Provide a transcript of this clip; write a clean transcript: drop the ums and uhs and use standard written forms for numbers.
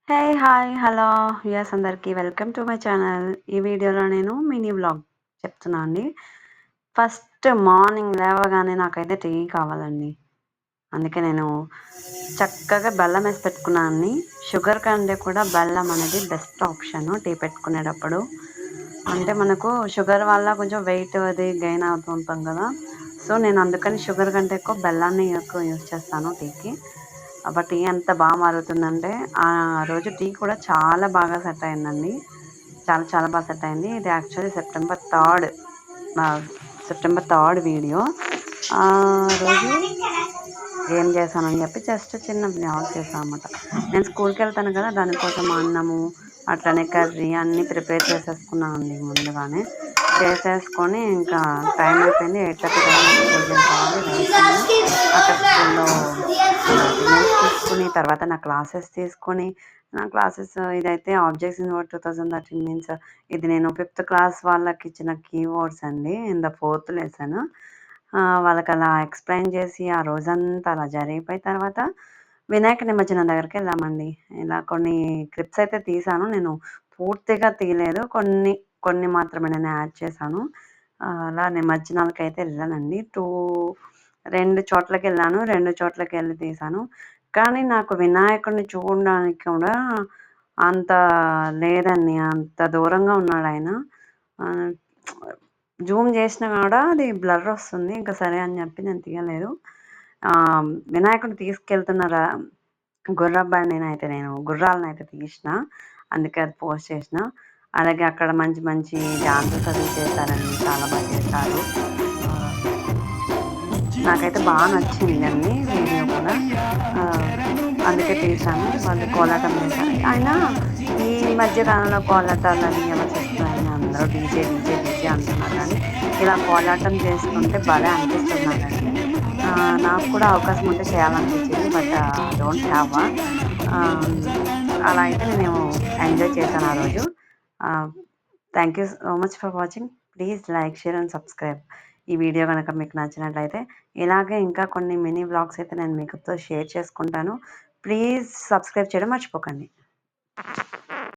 హే! Hi! Hello! Viewers అందరికీ welcome to my channel. ఈ వీడియోలో నేను మినీ వ్లాగ్ చెప్తున్నా అండి. ఫస్ట్ మార్నింగ్ లేవగానే నాకైతే టీ కావాలండి. అందుకే నేను చక్కగా బెల్లం వేసి పెట్టుకున్నానండి. షుగర్ కంటే కూడా బెల్లం అనేది బెస్ట్ ఆప్షన్ టీ పెట్టుకునేటప్పుడు. అంటే మనకు షుగర్ వల్ల కొంచెం వెయిట్ అది గెయిన్ అవుతూ ఉంటాం కదా! సో, నేను అందుకని షుగర్ కంటే ఎక్కువ బెల్లాన్ని ఎక్కువ యూజ్ చేస్తాను టీకి. టీ ఎంత బాగా మరుగుతుందంటే, ఆ రోజు టీ కూడా చాలా బాగా సెట్ అయిందండి. చాలా చాలా బాగా సెట్ అయింది. ఇది యాక్చువల్లీ సెప్టెంబర్ 3 వీడియో. ఆ రోజు ఏం చేశానని చెప్పి జస్ట్ చిన్న వ్లాగ్ చేశాను అనమాట. నేను స్కూల్‌కెళ్తాను కదా! దానికోసం అన్నము, అట్లనే కర్రీ అన్నీ ప్రిపేర్ చేసేసుకున్నానండి ముందుగానే. చేసేసుకొని ఇంకా టైం అయిపోయింది. 8:30 స్కూల్‌కెళ్ళిపోవాలి. లేచాను. అక్కడ స్కూల్‌లో అటెండెన్స్ తీసుకొని, తర్వాత నా క్లాసెస్ తీసుకొని, నా క్లాసెస్ ఇదైతే ఆబ్జెక్ట్స్ వర్డ్ 2013 మీన్స్ ఇది నేను ఫిఫ్త్ క్లాస్ వాళ్ళకిచ్చిన కీవర్డ్స్ అండి. In the fourth lesson. వాళ్ళకలా ఎక్స్‌ప్లెయిన్ చేసి, ఆ రోజంతా అలా జరిగిపోయి తర్వాత వినాయక నిమజ్జనం దగ్గరికెళ్ళామండి. ఇలా కొన్ని క్లిప్స్ అయితే తీశాను. నేను పూర్తిగా తీయలేదు. కొన్ని, కొన్ని మాత్రమే నేను యాడ్ చేశాను. అలా నిమజ్జనాలకైతే ఎళ్ళానండి. 2 చోట్లకెళ్ళాను. 2 చోట్లకెళ్ళి తీశాను. కానీ నాకు వినాయకుడిని చూడడానికి కూడా అంత లేదండి. అంత దూరంగా ఉన్నాడాయన. ఆహ్, జూమ్ చేసినా కూడా అది బ్లర్ వస్తుంది. ఇంకా సరే అని చెప్పి నేను తీయలేదు. వినాయకుడిని తీసుకెళ్తున్న గుర్రపు బండినైతే నేను గుర్రాలనైతే తీసిన. అందుకే అది పోస్ట్ చేసిన. అలాగే అక్కడ మంచి మంచి డాన్సెస్ అది చేశారండి. చాలా బాగా చేశారు. నాకైతే బాగా నచ్చిందండి వీడియో కూడా. ఆహ్, అందుకే తీశాను. వాళ్ళు కోలాటం చేశారు. అయినా ఈ మధ్య కాలంలో కోలాటాలని ఎవరు చేస్తున్నారండి? అందరూ డీజే, డీజే, డీజే అంటున్నారు కానీ, ఇలా కోలాటం చేస్తుంటే భలే అనిపిస్తుంది నాకైతే. నాకు కూడా అవకాశం ఉంటే చేయాలనిపించింది. But don't have one. Ah, అలా అయితే నేను ఎంజాయ్ చేశాను ఆ రోజు. Ah, thank you so much for watching. Please like, share and subscribe. ఈ వీడియో గనక మీకు నచ్చినట్లయితే ఇలాగే ఇంకా కొన్ని మినీ వ్లాగ్స్ అయితే నేను మీతో షేర్ చేసుకుంటాను. ప్లీజ్ సబ్స్క్రైబ్ చేయడం మర్చిపోకండి.